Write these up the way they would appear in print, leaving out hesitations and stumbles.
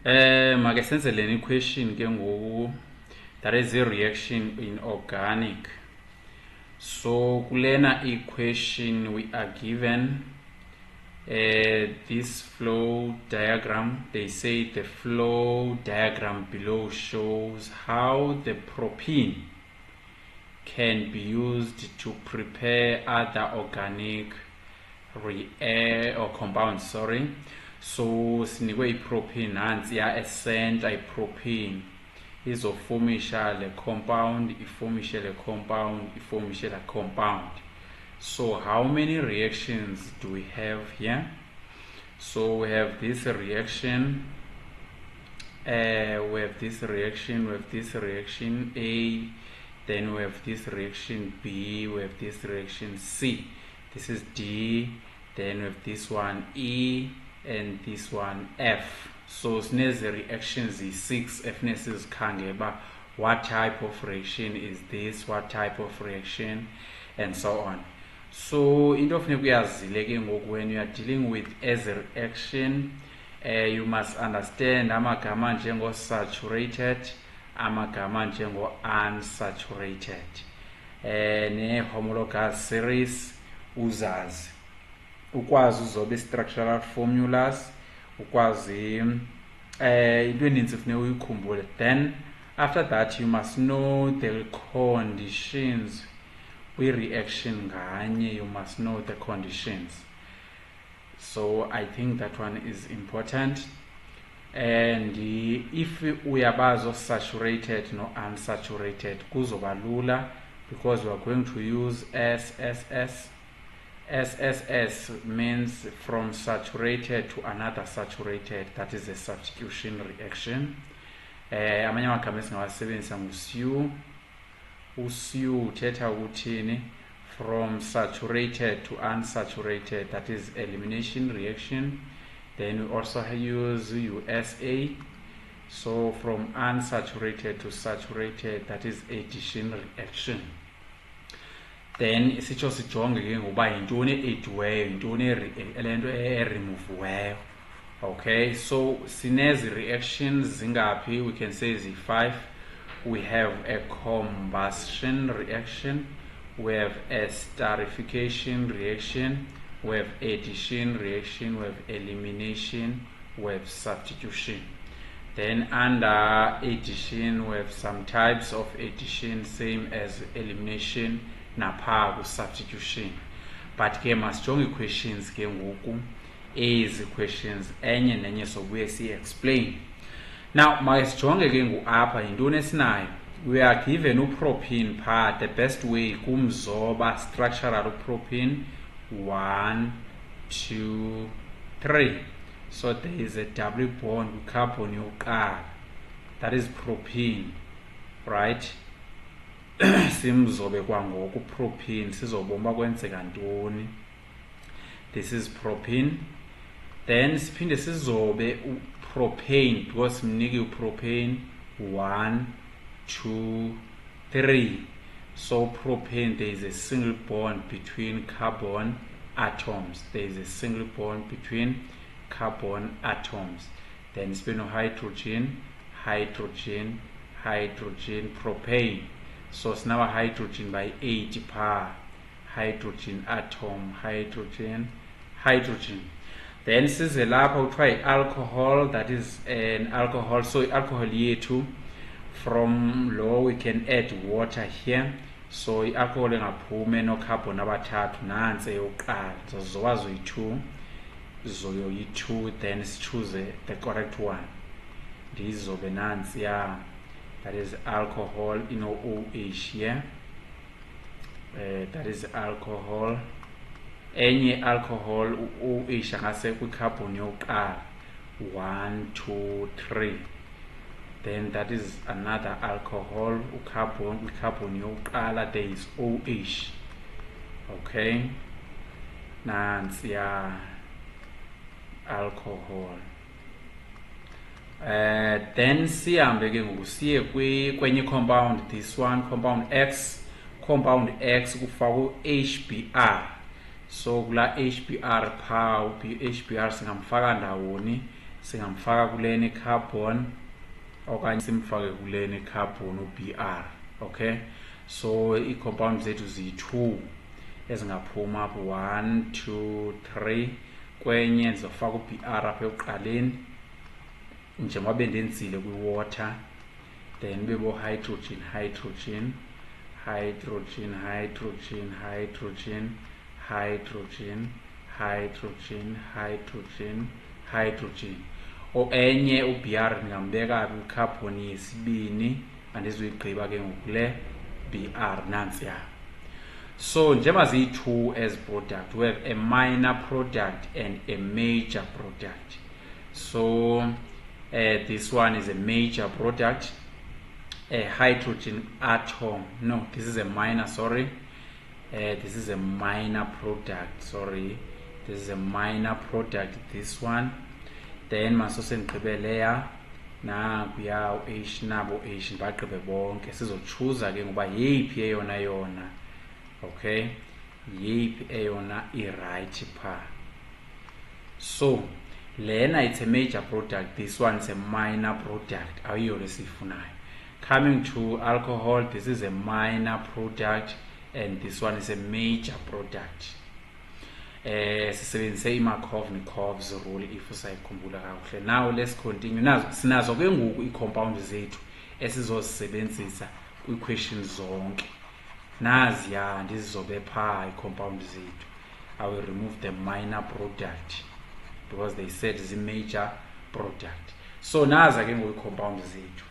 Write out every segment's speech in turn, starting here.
Make senze leni question ke ngoku, that is a reaction in organic. So kulena equation we are given this flow diagram. They say the flow diagram below shows how the propene can be used to prepare other organic or compounds. So sinikwe i-propene nansi ya esenta i-propene izoformisha le compound, iformishe le compound, iformishe la compound. So how many reactions do we have here? So we have this reaction, we have this reaction A, then we have this reaction B, we have this reaction C, this is D, then we have this one E, and this one F. So sineze reactions is 6 Fness is kangeba. What type of reaction is this? What type of reaction? And so on. So into of when you are dealing with as a reaction, you must understand amagama njengo saturated, amagama njengo unsaturated. Ne homologous series uzazi. Ukwazi uzobe structural formulas, ukwazi into eninzi kufuneka uyikhumbule. Then after that you must know the conditions kwi-reaction nganye. You must know the conditions. So I think that one is important. And if uyabazo saturated no unsaturated kuzoba lula, because we are going to use SSS. SSS means from saturated to another saturated. That is a substitution reaction. Amanye amagama esingawasebenzisa ngu-SU. U-SU uthetha ukuthini? From saturated to unsaturated, that is elimination reaction. Then we also use USA. So from unsaturated to saturated, that is addition reaction. Then sitsho sijonge ke ngoba yintoni ediweyo, yintoni elento removeweyo. Okay, so sinezi reactions zingaphi? We can say z5. We have a combustion reaction, we have a esterification reaction, we have addition reaction, we have elimination, we have substitution. Then under addition we have some types of addition, same as elimination napha ku substitution. But ke masijonge questions ke ngoku, ezi questions enye nenye sobuye si explain. Now masijonge ke ngoku apha yintoni esinayo. We are given upropene part. The best way kumzoba structural upropene 1 2 3. So there is a double bond with carbon yokuqala, that is propene, right? Simzobe kwangoku propene, sizobomba kwenzeka ntoni. This is propene. Then siphinde sizobe propane, because simnike upropane 1 2 3. So propane, there is a single bond between carbon atoms. There is a single bond between carbon atoms. Then spino hydrogen, hydrogen, hydrogen, propane. So it's now a hydrogen by 8 par hydrogen atom, hydrogen, hydrogen. Then size lapha uthiwa alcohol, that is an alcohol. So alcohol yethu, from low we can add water here. So alcohol engaphumi no carbon abathathu nansi eyokuqala. So zowazo yi2, zoyo yi2, then choose the correct one. Ndizobe nansi ya, that is alcohol, OH here. That is alcohol. Any alcohol OH angase kwi carbon yokuqala 1 2 3. Then that is another alcohol, carbon yokuqala, there is OH. Okay, nansi ya alcohol. Then sihambe ke ngoku siye kwenye compound, this one compound X. Compound X kufakwe HBr. So kula HBr pha HBr singamfaka ndawoni, singamfaka kuleni carbon okanye simfake kuleni carbon uBr. Okay, so i-compound zethu ziyi-2 ezingaphuma apho 1 2 3 kwenye ndizofaka uBr apha ekuqaleni njengoba bendenzile kwi-water, then bebo hydrogen hydrogen hydrogen hydrogen hydrogen hydrogen hydrogen hydrogen hydrogen. Enye uBr ngambeka kwicarbon yesibini andizoyigqiba ke ngoku le Br nansiya. So njengoba ziyi-2 as product, we have a minor product and a major product. So this one is a major product, a hydrogen atom. No, this is a minor, sorry. This is a minor product, sorry. This is a minor product, this one. Then masose ngigqibeleya nakuya u-H nabo H bagqibe bonke. Sizochuza ke ngoba yeyiphi eyona yona. Okay, yeyiphi eyona i-right pha. So lena it's a major product, this one is a minor product. Ayiyo lesifunayo. Coming to alcohol, this is a minor product and this one is a major product. Sisebenzise iMarkov-Nikov's rule if usayikhumbula kakuhle. Now let's continue. Sinazo ke ngoku i-compound zethu esizozisebenzisa kwi-questions zonke. Naziya ndizizobe pha i-compound zethu. I will remove the minor product because they said it's a major product. So naza ke ngoku i-compound zethu.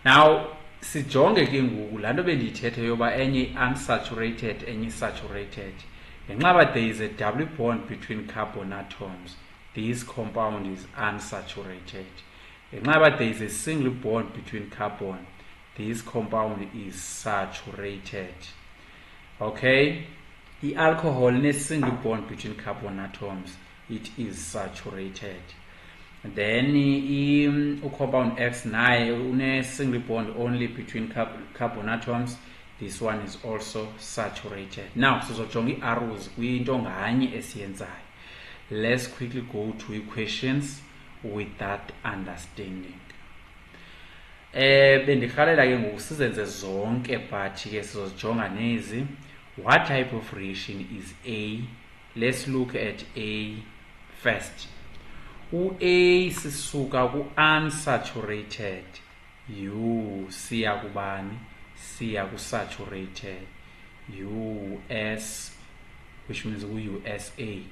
Now sijonge ke ngoku laa nto bendiyithethe yoba enye unsaturated enye saturated. Ngenxa there is a double bond between carbon atoms, this compound is unsaturated. Ngenxa there is a single bond between carbon, this compound is saturated. Okay, the alcohol in a single bond between carbon atoms, it is saturated. And then the compound X naye une single bond only between carbon atoms, this one is also saturated. Now sizojonga i-arrows kwinto nganye esiyenzayo. Let's quickly go to equations with that understanding. Bendirhalela ke ngoku sizenze zonke but ke sizozijonga nezi. What type of reaction is A? Let's look at A first. U-A sisuka ku-unsaturated, siya kubani? Siya ku-saturated, US, which means USA.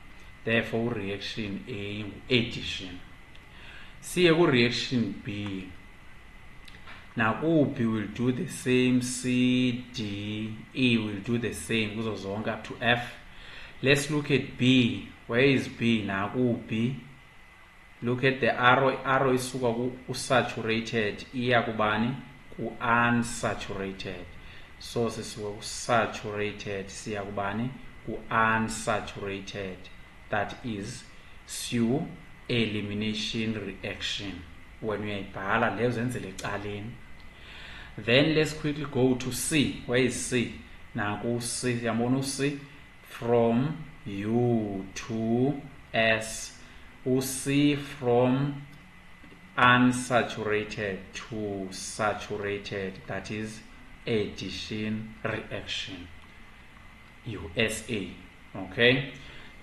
Therefore reaction A addition. Siya ku-reaction B. Now B will do the same, C, D, E will do the same kuzo zonke up to F. Let's look at B. Where is B? Now B. Look at the arrow. Arrow isuka ku-saturated iya kubani? Ku-unsaturated. So sisuka ku-saturated siya kubani? Ku-unsaturated. That is SU elimination reaction. When we uyayibhala leyo zenzele ecaleni. Then let's quickly go to C. Where is C? Naku C, yabona C from U to S. C from unsaturated to saturated, that is addition reaction, USA. Okay,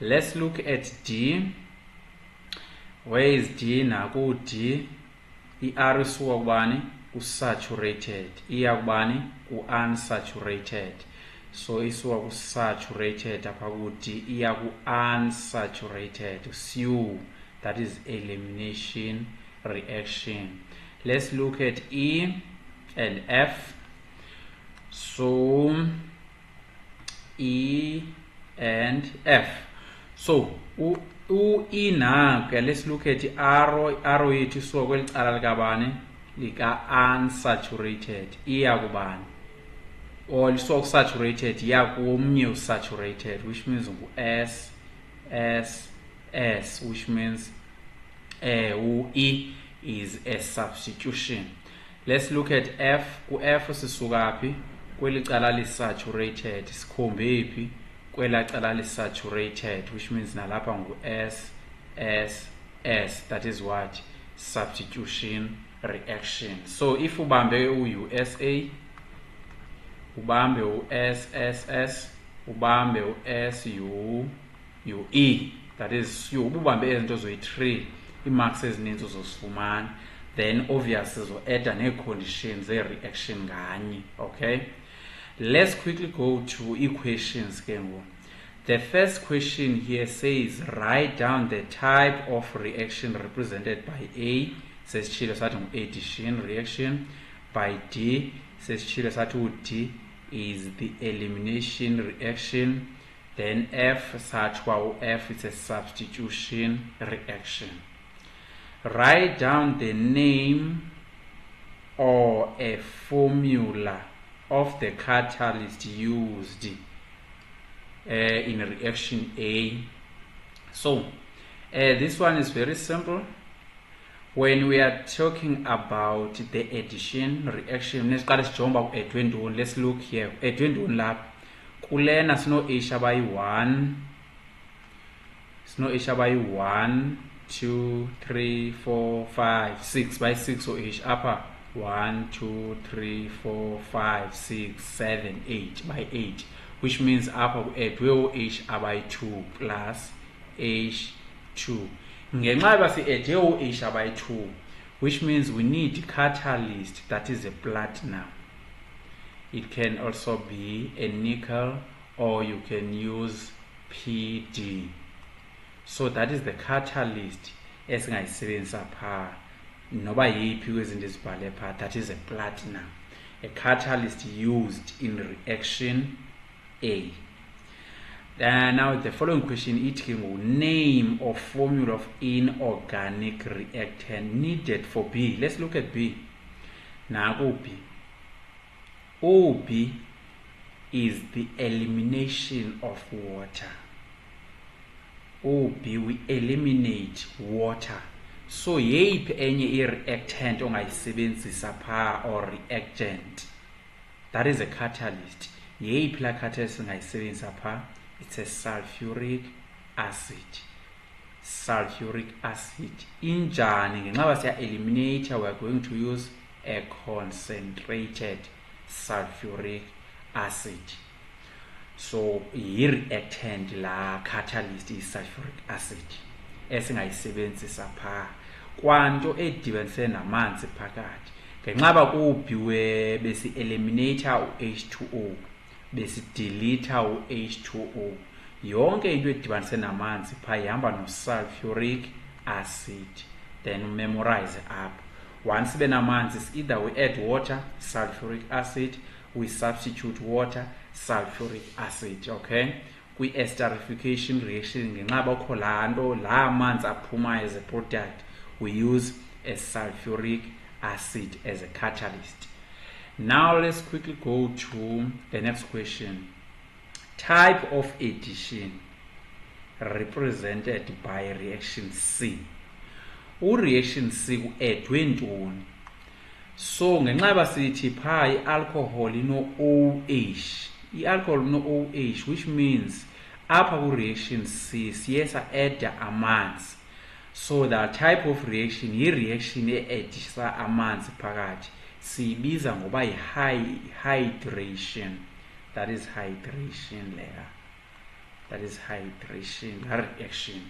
let's look at D. Where is D? Naku D, i-R isuka kubani? Ku-saturated, iya kubani? Ku-unsaturated. So isuka ku-saturated apha ku-D iya ku-unsaturated, SU, that is elimination reaction. Let's look at E and F. So E and F. So E now, okay, let's look at the arrow. Arrow yethu isuka kweli cala likabani? Lika-unsaturated, iya kubani? Or lisuka ku-saturated iya komnye u-saturated, which means ngu-S, S, S, which means E is a substitution. Let's look at F. Ku-F sisuka phi? Kweli cala li-saturated, sikhombe phi? Kwela cala li-saturated, which means nalapha ngu-S, S, US, that is what? Substitution reaction. So if ubambe u-USA, ubambe u-SSS, ubambe u-SUE, that is ubambe ezinto zoyi-3 ii-marks ezininzi uzosifumana, then obviously zo-adda nee-conditions ze-reaction nganye. Okay, let's quickly go to equations ke ngoku. The first question here says write down the type of reaction represented by A, sesitshilo sathi ngu-addition reaction, by D, sesitshilo sathi D is the elimination reaction, then F sathi F is a substitution reaction. Write down the name or a formula of the catalyst used in reaction A. So this one is very simple. When we are talking about the addition reaction, let's look here. Kulena sino H by 1, sino H by 1, 2, 3, 4, 5, 6 by 6, so H upper 1, 2, 3, 4, 5, 6, 7, 8 by 8, which means upper H by 2 plus H2. Ngenxa si H by 2, which means we need catalyst that is a platinum. It can also be a nickel, or you can use PD. So that is the catalyst esingayisebenzisa pha noba yiphi kwezinto ezibhale pha, that is a platinum, a catalyst used in reaction A. Now the following question, it name or formula of inorganic reactant needed for B. Let's look at B. Now B. OB is the elimination of water. OB, we eliminate water. So yeyiphi enye i-reactant ongayisebenzisa pha or reactant, that is a catalyst. Yeyiphi la catalyst ongayisebenzisa pha? It's a sulfuric acid. Sulfuric acid. Injani? Ngenxa siya eliminate, we are going to use a concentrated sulfuric acid. So i-reactant la catalyst is sulfuric acid esingayisebenzisa pha kwanto edibanise namanzi phakathi. Ngenxa kubhiwe besi eliminate u-H2O, besi delete u-H2O, yonke into edibanise namanzi pha ihamba no sulfuric acid. Then memorize up. Once ibe namanzi, either we add water, sulfuric acid, we substitute water, sulfuric acid. Okay, kwi-esterification reaction, ngenxa bakho laa nto laa manzi aphumayo as a product, we use a sulfuric acid as a catalyst. Now let's quickly go to the next question. Type of addition represented by reaction C. Reaction C ku-addwe ntoni? So ngenxa sithi pha i-alcohol ino-OH, i-alcohol ino-OH, which means apha ku-reaction C siye sa-adda amanzi. So the type of reaction yi-reaction e-addisa amanzi phakathi, siyibiza ngoba yi-hydration. That is hydration layer. That is hydration, that reaction.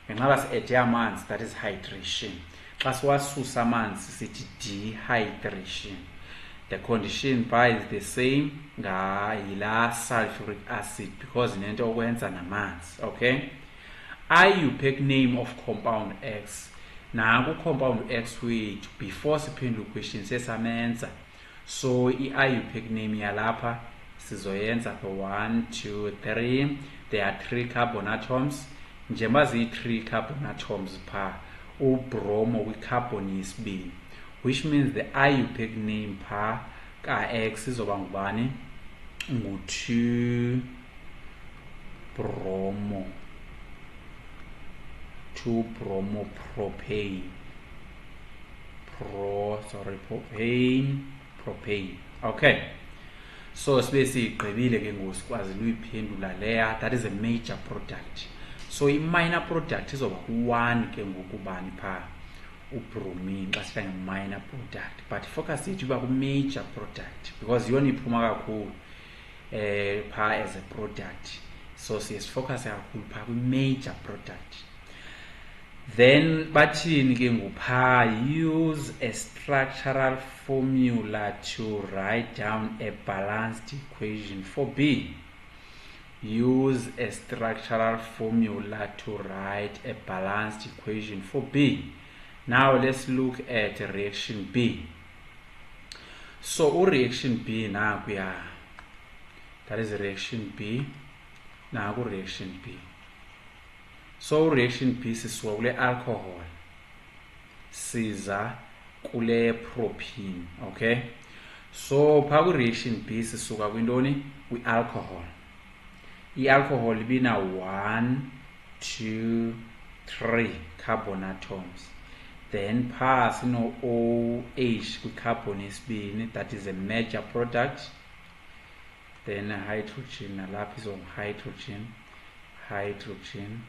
Ngenxa si-adde amanzi, that is hydration. Xa siwasusa amanzi sithi dehydration. The condition bar is the same yila sulfuric acid because nento okwenza namanzi. Okay, IUPAC name of compound X. Naku compound X wethu before siphendula question sesamenza. So i-IUPAC name yalapha sizoyenza for 1, 2, 3. There are 3 carbon atoms. Njengoba ziyi-3 carbon atoms pha, ubromo kwi-carbon yesibini, which means the IUPAC name pha ka-X izoba ngubani? Ngu-2 bromo. 2 bromo propane. Propane. Okay. So sibe sigqibile ke ngoku sikwazi uyiphendula leya. That is a major product. so i-minor product izoba ku-1 ke ngokubani phaa ubromine xa sithetha nge-minor product, but focus yethu iba ku-major product because yona iphuma kakhulu phaa as a product, so siye sifocuse kakhulu phaa kwi-major product. Then bathini ke nguphaa, use a structural formula to write down a balanced equation for B. Use a structural formula to write a balanced equation for B. Now let's look at reaction B. So reaction B nakuya, that is reaction B. Now reaction B. So reaction B sisuka kule alcohol siza kule propene, okay? So phaa ku reaction B sisuka kwintoni, kwi-alcohol. I-alcohol ibina 1, 2, 3 carbon atoms. Then phaa sino OH kwi-carbon yesibini, that is a major product. Then hydrogen nalapha izo hydrogen, hydrogen,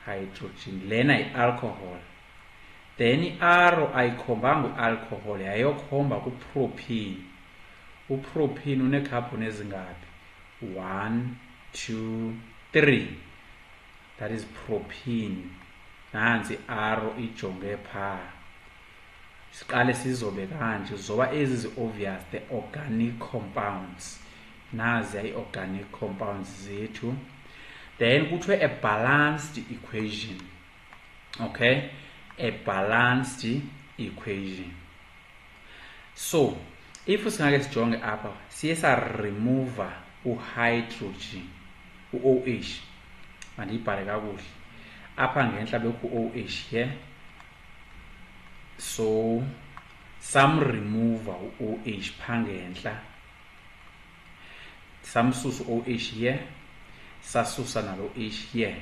hydrogen, lena i-alcohol. Then i-arrow ayikhombanga u-alcohol, yayokhomba ku-propene. U-propene une-carbon ezingaphi? 1, 2, 3. That is propene. Nansi i-arrow ijonge phaa. Siqale sizobe kanje, zoba ezi zi-obvious, the organic compounds. Nazi i-organic compounds zethu. Then kuthiwe a balanced equation, okay? A balanced equation. So if singake sijonge apha siye sa-remove u-hydrogen, u-OH. Mandiyibhale kakuhle apha ngentla bekho u-OH here. So samremove u-OH phaa ngentla, samsusa u-OH here, sasusa nalo H here.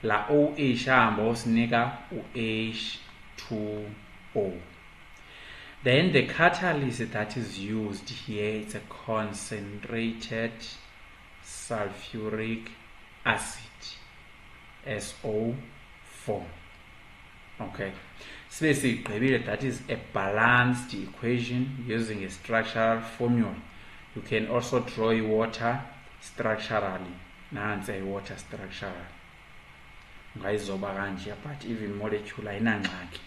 La OH ahamba osinika u-H2O. Then the catalyst that is used here is a concentrated sulfuric acid, SO4. Okay, sibe sigqibile, that is a balanced equation using a structural formula. You can also draw water structurally. Nansi water structural ungayizoba kanje, but even molecule ayinangxaki.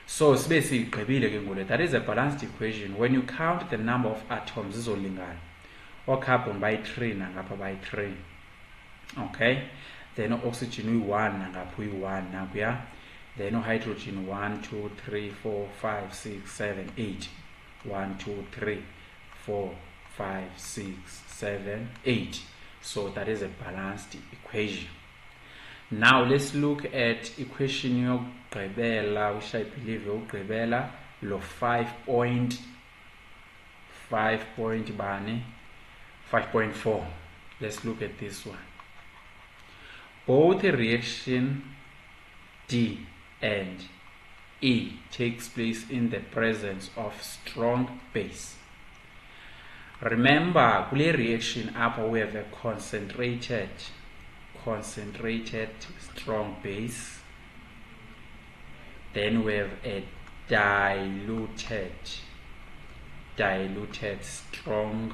So sibe sigqibile ke ngole, that is a balanced equation. When you count the number of atoms izolingana, o-carbon bayi-3 nangapha bayi-3, okay? Then o-oxygen uyi-1 nangapha uyi-1 nakuya. Then o-hydrogen 1, 2, 3, 4, 5, 6, 7, 8. 1, 2, 3, 4, 5, 6, 7, 8. So that is a balanced equation. Now let's look at equation yokugqibela, which I believe yokugqibela, lo 5.4. Let's look at this one. Both reaction D and E takes place in the presence of strong base. Remember, kule reaction upper we have a concentrated strong base. Then we have a diluted strong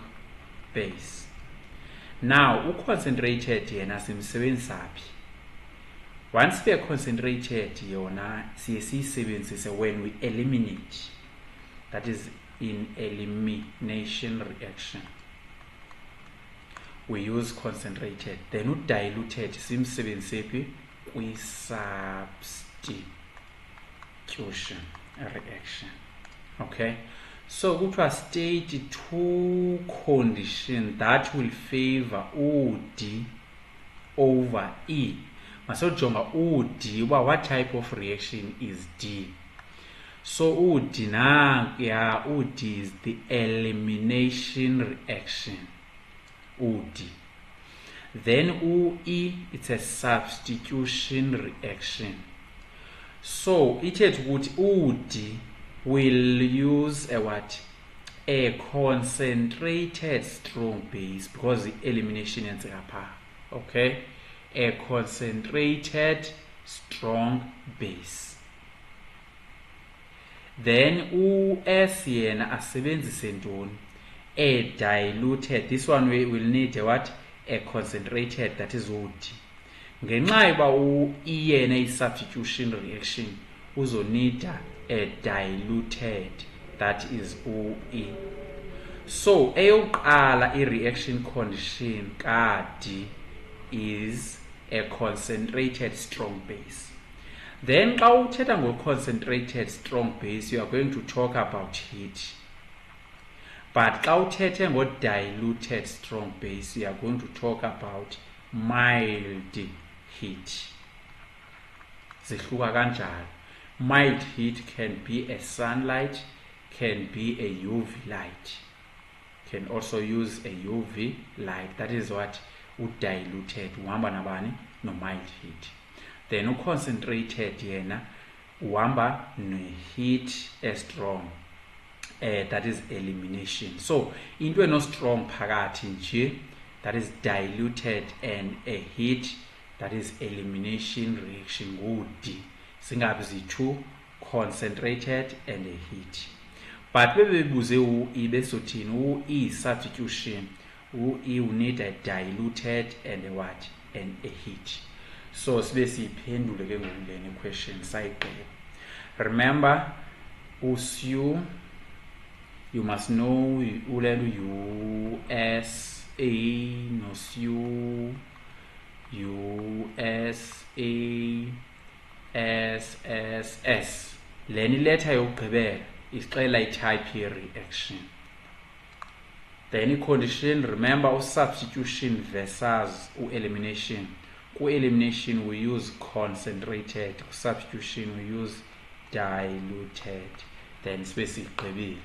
base. Now, concentrated yena simsebenzisaphi? Once we are concentrated yona siye siyisebenzise when we eliminate, that is in elimination reaction we use concentrated. Then diluted simsebenzisephi? Kwi-substitution reaction. Okay, so kuthiwa state two conditions that will favor U-D over E. Masojonga U-D, what type of reaction is D? So U-D U-D is the elimination reaction, U-D. Then U-E, it's a substitution reaction. So ithetha ukuthi U-D will use a what? A concentrated strong base, because the elimination yenzeka pha. Okay, a concentrated strong base. Then u-S yena asebenzise ntoni? A diluted. This one we will need a what? A concentrated, that is UD. Ngenxa yoba u-E yena i-substitution reaction uzonida a diluted, that is UE. So eyokuqala i-reaction condition ka-D is a concentrated strong base. Then xa uthetha ngo-concentrated strong base, you are going to talk about heat. But xa uthethe ngo-diluted strong base, you are going to talk about mild heat. Zihluka kanjalo. Mild heat can be a sunlight, can be a UV light. Can also use a UV light. That is what diluted uhamba nabani? No mild heat. Then concentrated yena uhamba no heat strong. That is elimination. So into eno strong phakathi nje, that is diluted, and a heat, that is elimination reaction ngu-D. Singabi zi-2, concentrated and a heat. But bebebuze u-E besothini? U-E substitution. U-E will need a diluted and a what? And a heat. So sibe siyiphendule ke ngoku lena question sayigqiba. Remember, usu, you must know ulelo USA no SU, USA, SSS. Leni letter yokugqibela isixela i-type ye-reaction. Then condition, remember substitution versus elimination. Ku-elimination we use concentrated, substitution we use diluted. Then sibe sigqibile.